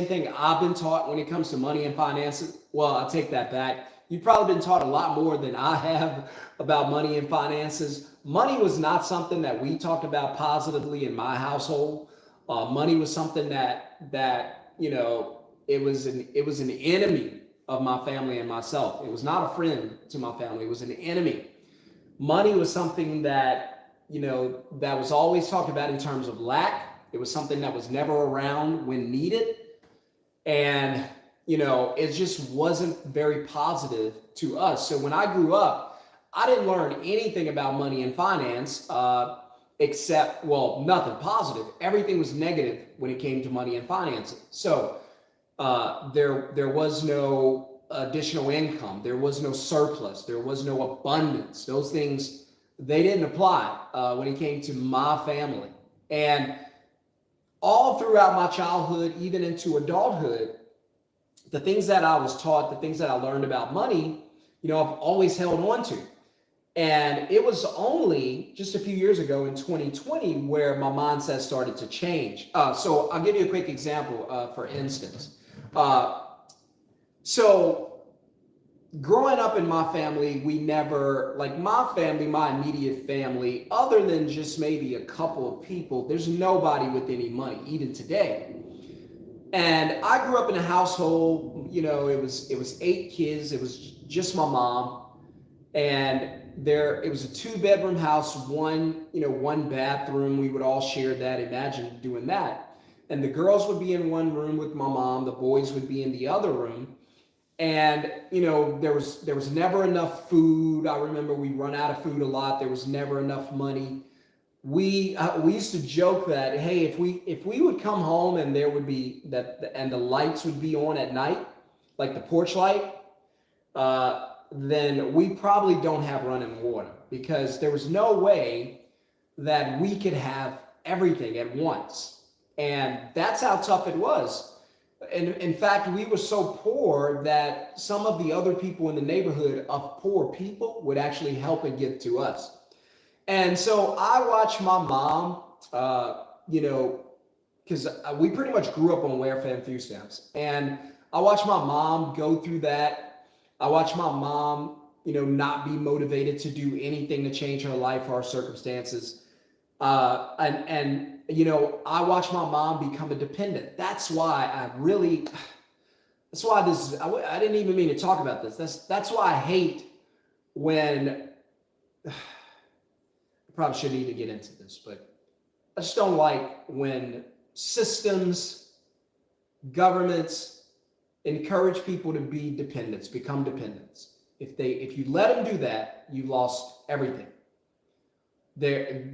thing I've been taught when it comes to money and finances. Well, I take that back. You've probably been taught a lot more than I have about money and finances. Money was not something that we talked about positively in my household. Money was something that it was an enemy of my family and myself. It was not a friend to my family. It was an enemy. Money was something that was always talked about in terms of lack. It was something that was never around when needed. And, it just wasn't very positive to us. So when I grew up, I didn't learn anything about money and finance, except, well, nothing positive. Everything was negative when it came to money and finances. So there was no additional income. There was no surplus. There was no abundance. Those things, they didn't apply when it came to my family. And all throughout my childhood, even into adulthood, the things that I was taught, the things that I learned about money, I've always held on to. And it was only just a few years ago in 2020 where my mindset started to change. So I'll give you a quick example, for instance. So growing up in my family, we never, like my family, my immediate family, other than just maybe a couple of people, there's nobody with any money, even today. And I grew up in a household, it was 8 kids. It was just my mom. And it was a 2-bedroom house, one bathroom. We would all share that. Imagine doing that. And the girls would be in one room with my mom. The boys would be in the other room. And, there was never enough food. I remember we run out of food a lot. There was never enough money. We used to joke that, hey, if we would come home and there would be and the lights would be on at night, like the porch light, then we probably don't have running water, because there was no way that we could have everything at once. And that's how tough it was. And in fact, we were so poor that some of the other people in the neighborhood of poor people would actually help and give to us. And so I watched my mom, because we pretty much grew up on welfare and food stamps. And I watched my mom go through that. I watched my mom, not be motivated to do anything to change her life or her circumstances. I watched my mom become a dependent. That's why I didn't even mean to talk about this. That's why I hate when, probably shouldn't even get into this, but I just don't like when systems, governments encourage people to be dependents, become dependents. If you let them do that, you've lost everything.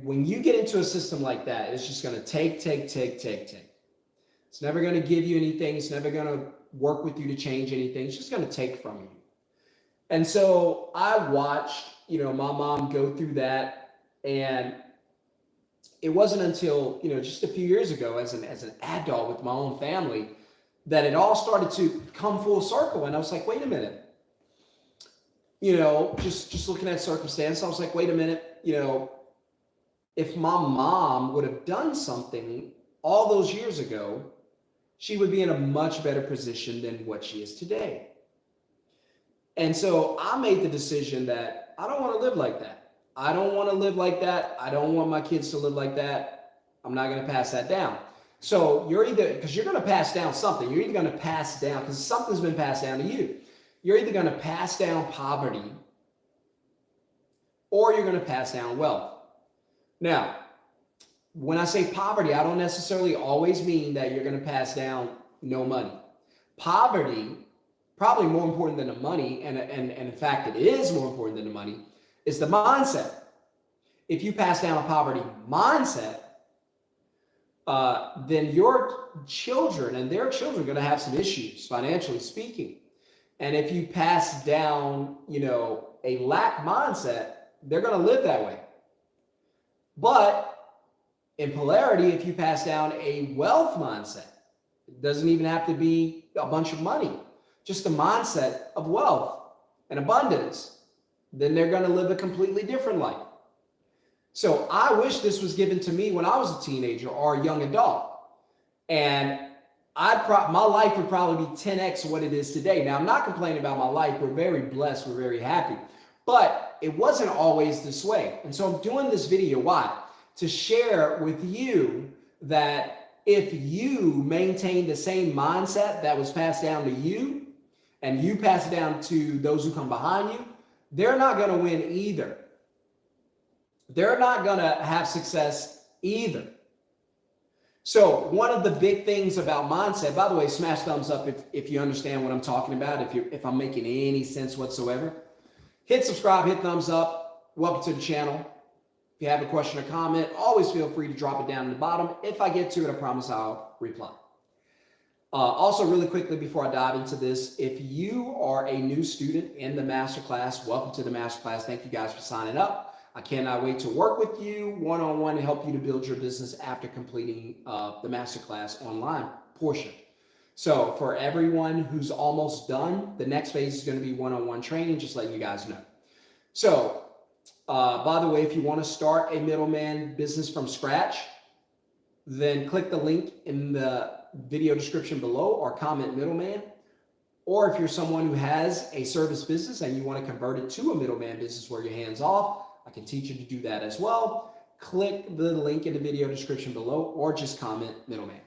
When you get into a system like that, it's just going to take. It's never going to give you anything. It's never going to work with you to change anything. It's just going to take from you. And so I watched, my mom go through that. And it wasn't until, just a few years ago as an adult with my own family that it all started to come full circle. And I was like, wait a minute, just looking at circumstance, I was like, wait a minute, if my mom would have done something all those years ago, she would be in a much better position than what she is today. And so I made the decision that I don't want to live like that. I don't want to live like that. I don't want my kids to live like that. I'm not going to pass that down. So because you're going to pass down something. You're either going to pass down, because something's been passed down to you. You're either going to pass down poverty or you're going to pass down wealth. Now, when I say poverty, I don't necessarily always mean that you're going to pass down no money. Poverty, probably more important than the money, and in fact, it is more important than the money, is the mindset. If you pass down a poverty mindset, then your children and their children are going to have some issues, financially speaking. And if you pass down, a lack mindset, they're going to live that way. But in polarity, if you pass down a wealth mindset, it doesn't even have to be a bunch of money, just a mindset of wealth and abundance, then they're going to live a completely different life. So I wish this was given to me when I was a teenager or a young adult. And my life would probably be 10x what it is today. Now, I'm not complaining about my life. We're very blessed. We're very happy. But it wasn't always this way. And so I'm doing this video. Why? To share with you that if you maintain the same mindset that was passed down to you, and you pass it down to those who come behind you, they're not going to win either. They're not going to have success either. So one of the big things about mindset, by the way, smash thumbs up if you understand what I'm talking about, if I'm making any sense whatsoever. Hit subscribe, hit thumbs up. Welcome to the channel. If you have a question or comment, always feel free to drop it down in the bottom. If I get to it, I promise I'll reply. Also, really quickly before I dive into this, if you are a new student in the masterclass, welcome to the masterclass. Thank you guys for signing up. I cannot wait to work with you one-on-one and help you to build your business after completing the masterclass online portion. So for everyone who's almost done, the next phase is going to be one-on-one training, just letting you guys know. So by the way, if you want to start a middleman business from scratch, then click the link in the video description below or comment middleman. Or if you're someone who has a service business and you want to convert it to a middleman business where you're hands off, I can teach you to do that as well. Click the link in the video description below or just comment middleman.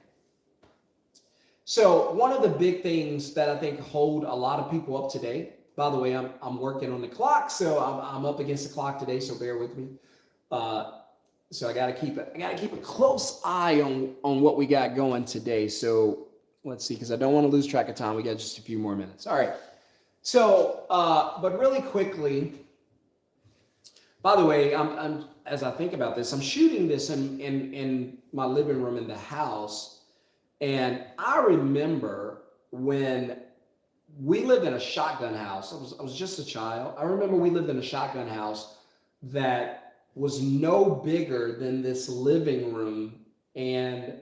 So one of the big things that I think hold a lot of people up today, by the way, I'm working on the clock, so I'm up against the clock today, so bear with me. So I gotta keep a close eye on what we got going today. So let's see, because I don't want to lose track of time. We got just a few more minutes. All right. So, but really quickly, by the way, I'm as I think about this, I'm shooting this in my living room in the house, and I remember when we lived in a shotgun house. I was just a child. I remember we lived in a shotgun house that was no bigger than this living room, and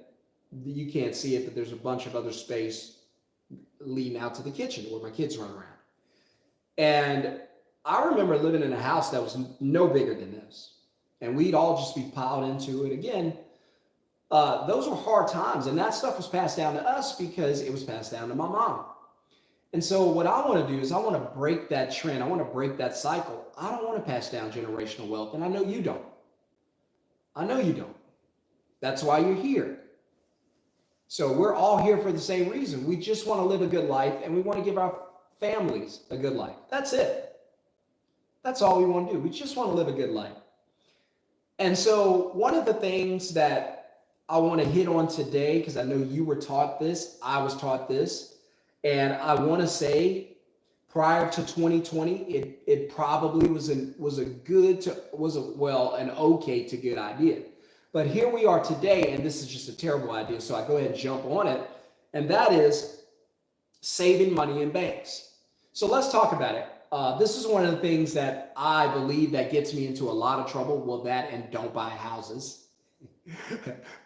you can't see it, but there's a bunch of other space leading out to the kitchen where my kids run around. And I remember living in a house that was no bigger than this, and we'd all just be piled into it. Again, those were hard times, and that stuff was passed down to us because it was passed down to my mom. And so what I want to do is I want to break that trend. I want to break that cycle. I don't want to pass down generational wealth, and I know you don't. I know you don't. That's why you're here. So we're all here for the same reason. We just want to live a good life, and we want to give our families a good life. That's it. That's all we want to do. We just want to live a good life. And so one of the things that I want to hit on today, because I know you were taught this, I was taught this, and I want to say prior to 2020, it probably was an okay to good idea. But here we are today, and this is just a terrible idea. So I go ahead and jump on it. And that is saving money in banks. So let's talk about it. This is one of the things that I believe that gets me into a lot of trouble. Well, that and don't buy houses.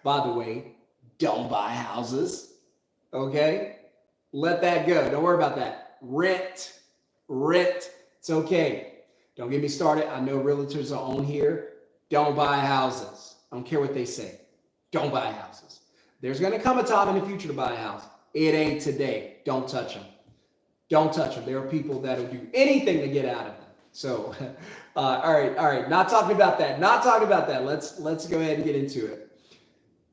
By the way, don't buy houses. Okay? Let that go. Don't worry about that. Rent. It's okay. Don't get me started. I know realtors are on here. Don't buy houses. I don't care what they say. Don't buy houses. There's going to come a time in the future to buy a house. It ain't today. Don't touch them. Don't touch them. There are people that'll do anything to get out of them. So, all right. Not talking about that. Let's go ahead and get into it.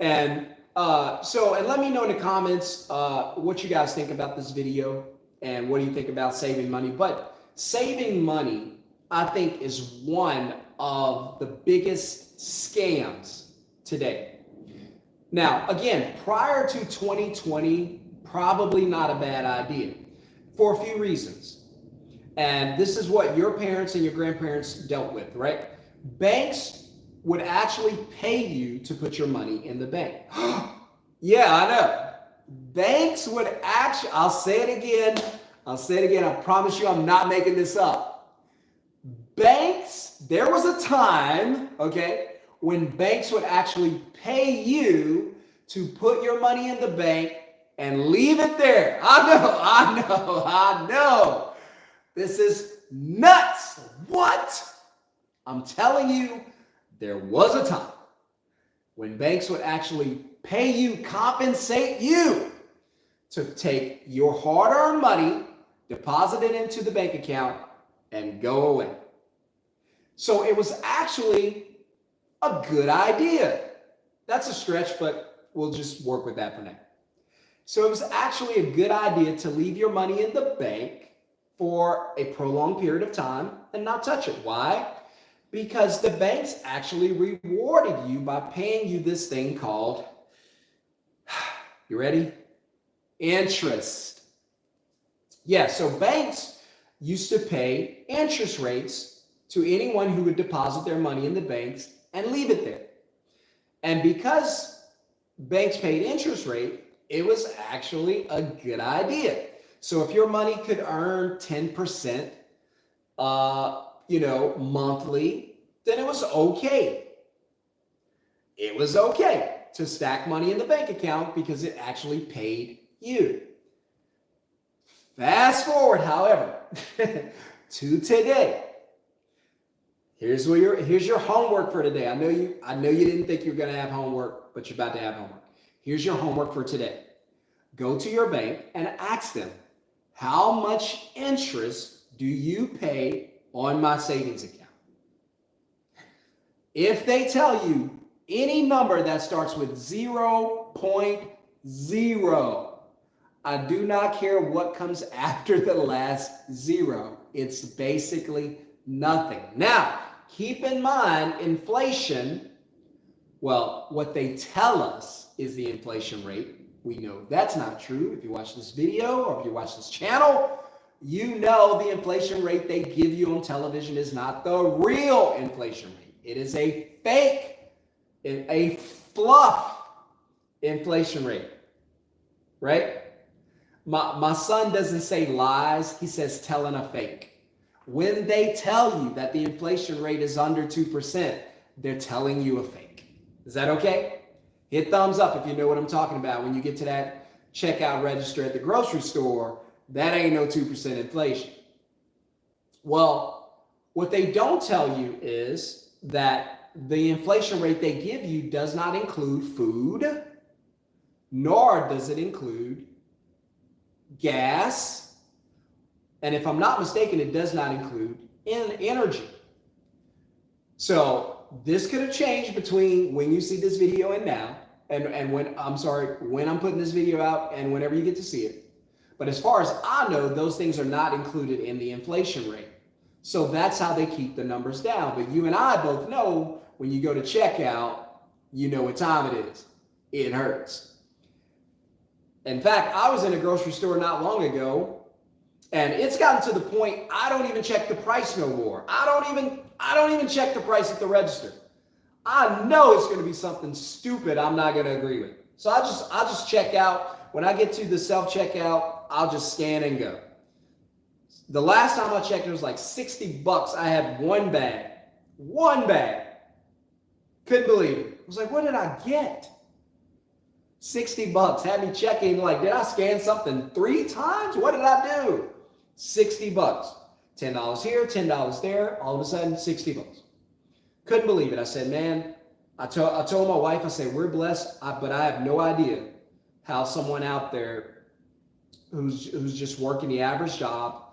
And and let me know in the comments what you guys think about this video and what do you think about saving money. But saving money, I think, is one of the biggest scams today. Now, again, prior to 2020, probably not a bad idea for a few reasons. And this is what your parents and your grandparents dealt with, right? Banks would actually pay you to put your money in the bank. Yeah, I know. Banks would actually, I'll say it again. I promise you I'm not making this up. Banks, there was a time, okay, when banks would actually pay you to put your money in the bank and leave it there. I know. This is nuts. What? I'm telling you, there was a time when banks would actually pay you, compensate you to take your hard-earned money, deposit it into the bank account, and go away. So it was actually a good idea. That's a stretch, but we'll just work with that for now. So it was actually a good idea to leave your money in the bank for a prolonged period of time and not touch it. Why? Because the banks actually rewarded you by paying you this thing called, you ready? Interest. Yeah, so banks used to pay interest rates to anyone who would deposit their money in the banks and leave it there. And because banks paid interest rate, it was actually a good idea. So if your money could earn 10%, monthly, then it was okay. It was okay to stack money in the bank account because it actually paid you. Fast forward, however, to today. Here's your homework for today. I know you didn't think you were going to have homework, but you're about to have homework. Here's your homework for today. Go to your bank and ask them, how much interest do you pay on my savings account? If they tell you any number that starts with 0.0, I do not care what comes after the last zero. It's basically nothing. Now, keep in mind, inflation, well, what they tell us is the inflation rate. We know that's not true. If you watch this video or if you watch this channel, you know the inflation rate they give you on television is not the real inflation rate. It is a fake, a fluff inflation rate, right? My son doesn't say lies. He says telling a fake. When they tell you that the inflation rate is under 2%, they're telling you a fake. Is that okay? Hit thumbs up if you know what I'm talking about. When you get to that checkout register at the grocery store, that ain't no 2% inflation. Well, what they don't tell you is that the inflation rate they give you does not include food, nor does it include gas, and if I'm not mistaken, it does not include energy. So this could have changed between when you see this video and now, and when I'm putting this video out and whenever you get to see it. But as far as I know, those things are not included in the inflation rate. So that's how they keep the numbers down. But you and I both know when you go to checkout, you know what time it is. It hurts. In fact, I was in a grocery store not long ago, and it's gotten to the point I don't even check the price no more. I don't even check the price at the register. I know it's going to be something stupid I'm not going to agree with. So I just check out. When I get to the self-checkout, I'll just scan and go. The last time I checked, it was like $60. I had one bag. Couldn't believe it. I was like, what did I get? $60. Had me checking, like, did I scan something 3 times? What did I do? $60. $10 here, $10 there. All of a sudden, $60. Couldn't believe it. I said, man, I told my wife, I said, we're blessed, but I have no idea how someone out there who's just working the average job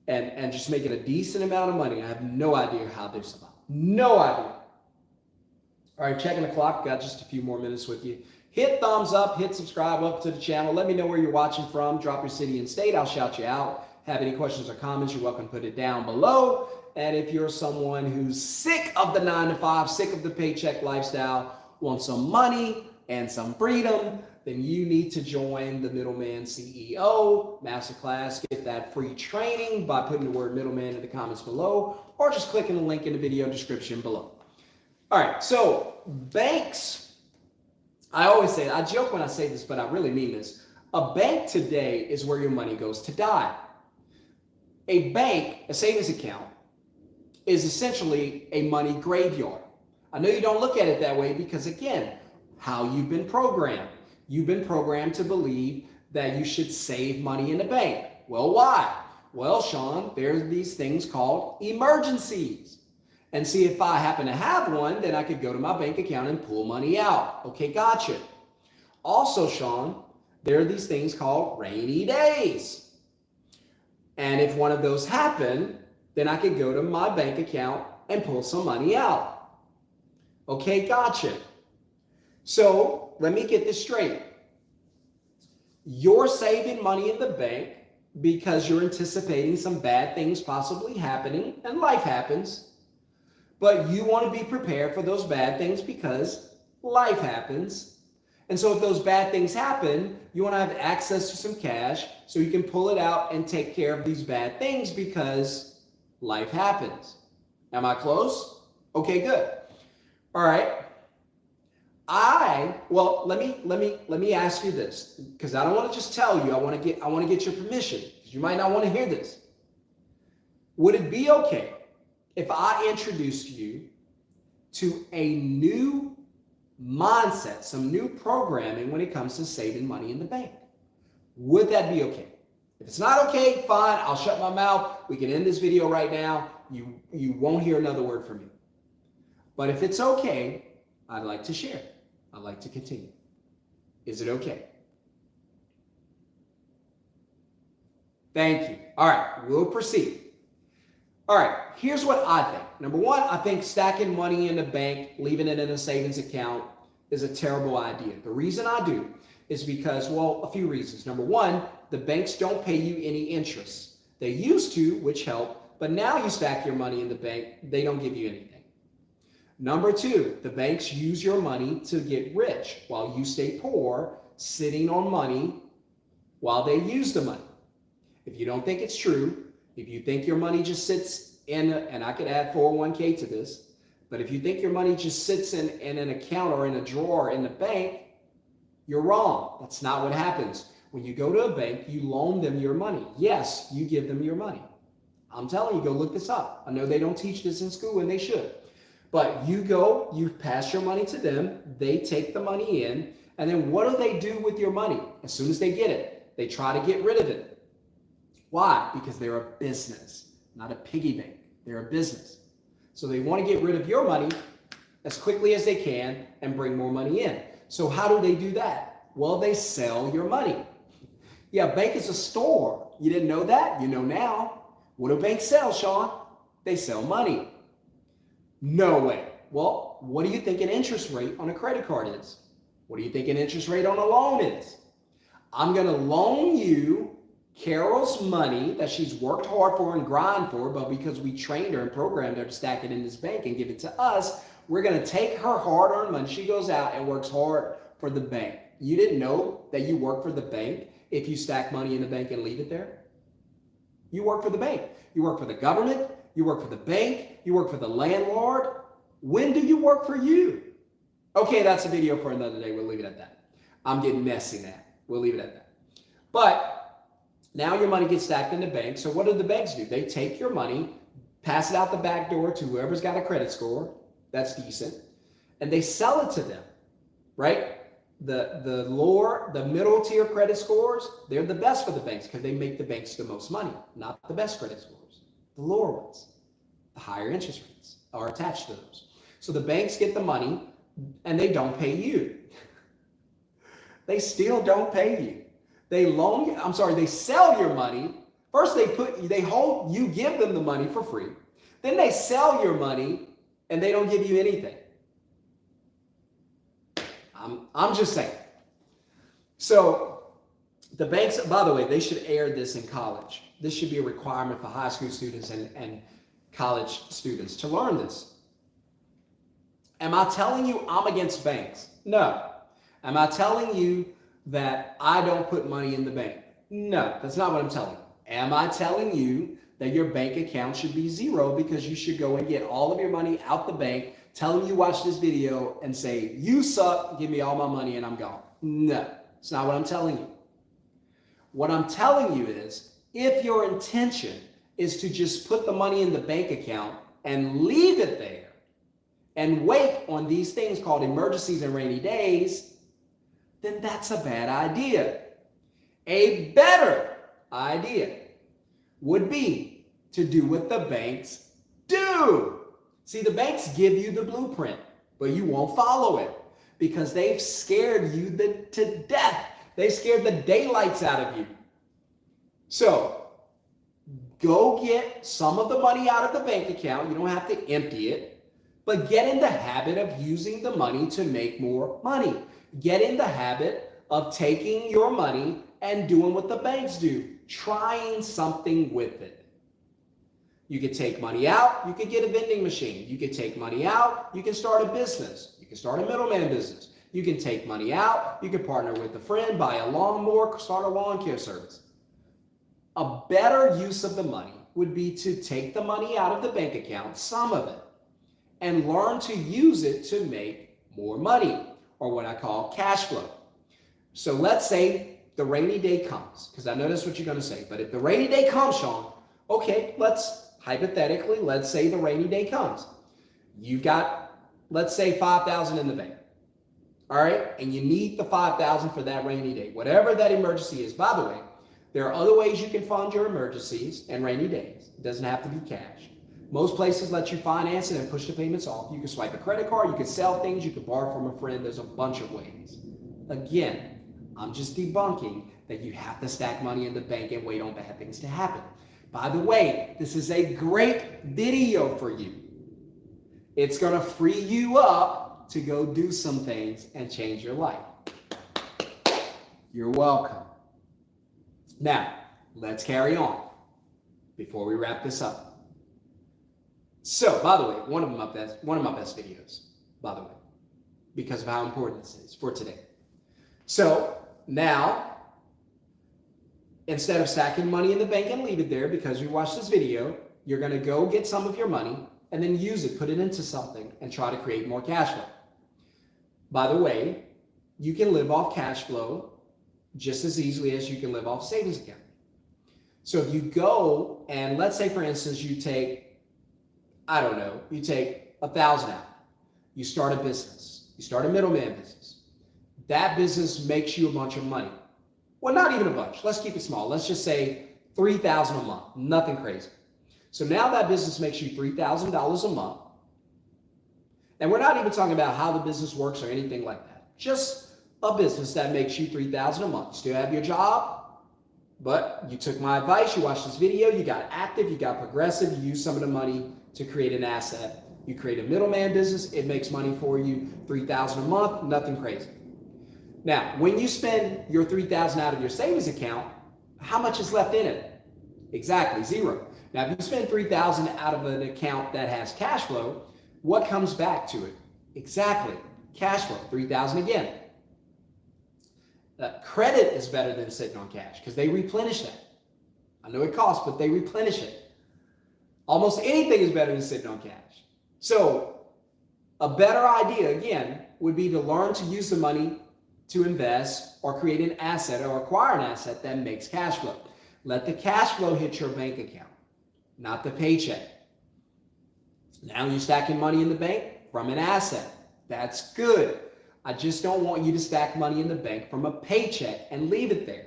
and just making a decent amount of money, I have no idea how they're surviving. No idea. All right, checking the clock. Got just a few more minutes with you. Hit thumbs up, hit subscribe up to the channel. Let me know where you're watching from. Drop your city and state. I'll shout you out. Have any questions or comments, you're welcome to put it down below. And if you're someone who's sick of the 9-to-5, sick of the paycheck lifestyle, want some money and some freedom, then you need to join the Middleman CEO Masterclass. Get that free training by putting the word middleman in the comments below, or just clicking the link in the video description below. All right, so banks, I always say, I joke when I say this, but I really mean this. A bank today is where your money goes to die. A bank, a savings account, is essentially a money graveyard. I know you don't look at it that way because, again, how you've been programmed. You've been programmed to believe that you should save money in the bank. Well, why? Well, Sean, there's these things called emergencies. And see, if I happen to have one, then I could go to my bank account and pull money out. Okay, gotcha. Also, Sean, there are these things called rainy days. And if one of those happen, then I could go to my bank account and pull some money out. Okay, gotcha. So let me get this straight. You're saving money in the bank because you're anticipating some bad things possibly happening, and life happens. But you want to be prepared for those bad things because life happens. And so if those bad things happen, you want to have access to some cash so you can pull it out and take care of these bad things because life happens. Am I close? Okay, good. All right. Let me ask you this, because I don't want to just tell you. I want to get your permission, because you might not want to hear this. Would it be okay if I introduced you to a new mindset, some new programming when it comes to saving money in the bank? Would that be okay? If it's not okay, fine, I'll shut my mouth. We can end this video right now. You won't hear another word from me. But if it's okay, I'd like to share. I'd like to continue. Is it okay? Thank you. All right, we'll proceed. All right, here's what I think. Number one, I think stacking money in the bank, leaving it in a savings account is a terrible idea. The reason I do is because, well, a few reasons. Number one, the banks don't pay you any interest. They used to, which helped, but now you stack your money in the bank, they don't give you anything. Number two, the banks use your money to get rich while you stay poor, sitting on money while they use the money. If you don't think it's true, if you think your money just sits in, and I could add 401k to this, but if you think your money just sits in an account or in a drawer in the bank, you're wrong. That's not what happens. When you go to a bank, you loan them your money. Yes, you give them your money. I'm telling you, go look this up. I know they don't teach this in school, and they should. But you go, you pass your money to them, they take the money in, and then what do they do with your money? As soon as they get it, they try to get rid of it. Why? Because they're a business, not a piggy bank. They're a business. So they want to get rid of your money as quickly as they can and bring more money in. So how do they do that? Well, they sell your money. Yeah, a bank is a store. You didn't know that? You know now. What do banks sell, Sean? They sell money. No way. Well, what do you think an interest rate on a credit card is? What do you think an interest rate on a loan is? I'm going to loan you Carol's money that she's worked hard for and grind for, but because we trained her and programmed her to stack it in this bank and give it to us, we're going to take her hard-earned money. She goes out and works hard for the bank. You didn't know that you work for the bank if you stack money in the bank and leave it there? You work for the bank. You work for the government. You work for the bank. You work for the landlord. When do you work for you? Okay, that's a video for another day. We'll leave it at that. I'm getting messy now. We'll leave it at that. But now your money gets stacked in the bank. So what do the banks do? They take your money, pass it out the back door to whoever's got a credit score that's decent, and they sell it to them, right? The middle tier credit scores, they're the best for the banks because they make the banks the most money, not the best credit scores. The lower ones, the higher interest rates are attached to those. So the banks get the money and they don't pay you. They still don't pay you. They sell your money. First you give them the money for free. Then they sell your money and they don't give you anything. I'm just saying. So the banks, by the way, they should air this in college. This should be a requirement for high school students and college students to learn this. Am I telling you I'm against banks? No. Am I telling you that I don't put money in the bank? No, that's not what I'm telling you. Am I telling you that your bank account should be zero because you should go and get all of your money out the bank, tell them you watch this video and say, you suck, give me all my money and I'm gone? No, it's not what I'm telling you. What I'm telling you is, if your intention is to just put the money in the bank account and leave it there and wait on these things called emergencies and rainy days, then that's a bad idea. A better idea would be to do what the banks do. See, the banks give you the blueprint, but you won't follow it because they've scared you to death. They scared the daylights out of you. So go get some of the money out of the bank account. You don't have to empty it, but get in the habit of using the money to make more money. Get in the habit of taking your money and doing what the banks do, trying something with it. You could take money out, you could get a vending machine. You could take money out, you can start a business. You can start a middleman business. You can take money out, you can partner with a friend, buy a lawnmower, start a lawn care service. A better use of the money would be to take the money out of the bank account, some of it, and learn to use it to make more money, or what I call cash flow. So let's say the rainy day comes, because I know that's what you're going to say, but if the rainy day comes, Sean, okay, let's say the rainy day comes. You've got, let's say, $5,000 in the bank. All right, and you need the $5,000 for that rainy day, whatever that emergency is. By the way, there are other ways you can fund your emergencies and rainy days. It doesn't have to be cash. Most places let you finance it and push the payments off. You can swipe a credit card, you can sell things, you can borrow from a friend. There's a bunch of ways. Again, I'm just debunking that you have to stack money in the bank and wait on bad things to happen. By the way, this is a great video for you. It's going to free you up to go do some things and change your life. You're welcome. Now, let's carry on before we wrap this up. So, by the way, one of my best videos, by the way, because of how important this is for today. So, now, instead of stacking money in the bank and leave it there because we watched this video, you're going to go get some of your money and then use it, put it into something, and try to create more cash flow. By the way, you can live off cash flow just as easily as you can live off savings account. So if you go and let's say, for instance, you take, you take $1,000 out. You start a business. You start a middleman business. That business makes you a bunch of money. Well, not even a bunch. Let's keep it small. Let's just say $3,000 a month. Nothing crazy. So now that business makes you $3,000 a month. And we're not even talking about how the business works or anything like that. Just a business that makes you $3,000 a month. You still have your job, but you took my advice, you watched this video, you got active, you got progressive, you used some of the money to create an asset. You create a middleman business, it makes money for you, $3,000 a month, nothing crazy. Now, when you spend your $3,000 out of your savings account, how much is left in it? Exactly, zero. Now, if you spend $3,000 out of an account that has cash flow, what comes back to it? Exactly, cash flow, $3,000 again. Credit is better than sitting on cash because they replenish that. I know it costs, but they replenish it. Almost anything is better than sitting on cash. So a better idea, again, would be to learn to use the money to invest or create an asset or acquire an asset that makes cash flow. Let the cash flow hit your bank account, not the paycheck. Now you're stacking money in the bank from an asset. That's good. I just don't want you to stack money in the bank from a paycheck and leave it there.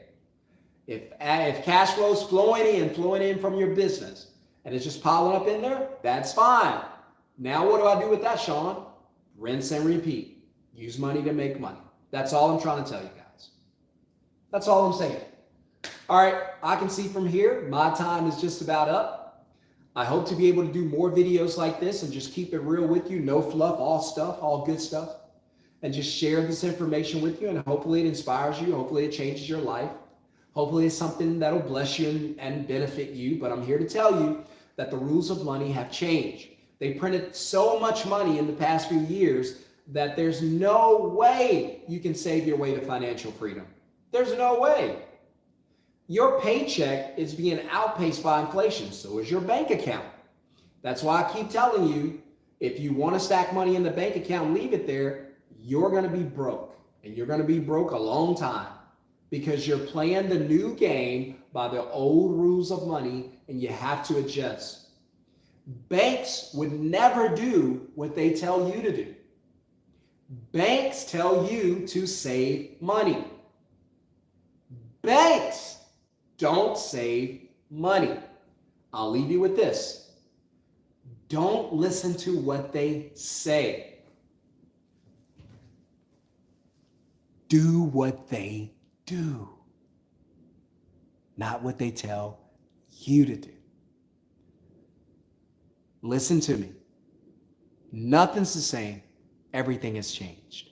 If cash flow is flowing in from your business and it's just piling up in there, that's fine. Now what do I do with that, Sean? Rinse and repeat. Use money to make money. That's all I'm trying to tell you guys. That's all I'm saying. All right, I can see from here, my time is just about up. I hope to be able to do more videos like this and just keep it real with you. No fluff, all stuff, all good stuff. And just share this information with you, and hopefully it inspires you. Hopefully it changes your life. Hopefully it's something that'll bless you and benefit you. But I'm here to tell you that the rules of money have changed. They printed so much money in the past few years that there's no way you can save your way to financial freedom. There's no way. Your paycheck is being outpaced by inflation. So is your bank account. That's why I keep telling you, if you want to stack money in the bank account, leave it there. You're going to be broke, and you're going to be broke a long time because you're playing the new game by the old rules of money, and you have to adjust. Banks would never do what they tell you to do. Banks tell you to save money. Banks don't save money. I'll leave you with this. Don't listen to what they say. Do what they do, not what they tell you to do. Listen to me. Nothing's the same. Everything has changed.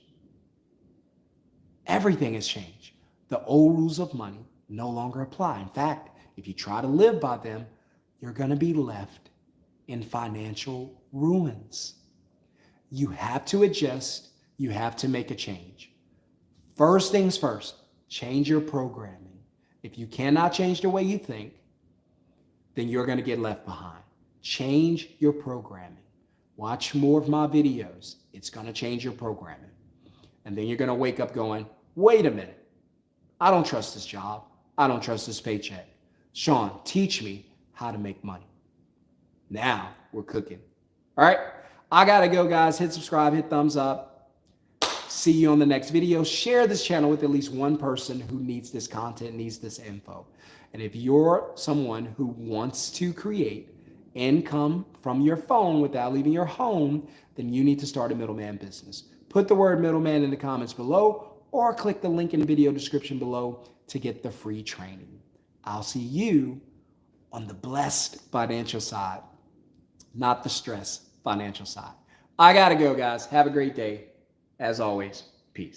Everything has changed. The old rules of money no longer apply. In fact, if you try to live by them, you're going to be left in financial ruins. You have to adjust. You have to make a change. First things first, change your programming. If you cannot change the way you think, then you're going to get left behind. Change your programming. Watch more of my videos. It's going to change your programming. And then you're going to wake up going, wait a minute. I don't trust this job. I don't trust this paycheck. Shon, teach me how to make money. Now we're cooking. All right. I got to go, guys. Hit subscribe, hit thumbs up. See you on the next video. Share this channel with at least one person who needs this content, needs this info. And if you're someone who wants to create income from your phone without leaving your home, then you need to start a middleman business. Put the word middleman in the comments below, or click the link in the video description below to get the free training. I'll see you on the blessed financial side, not the stress financial side. I gotta go, guys. Have a great day. As always, peace.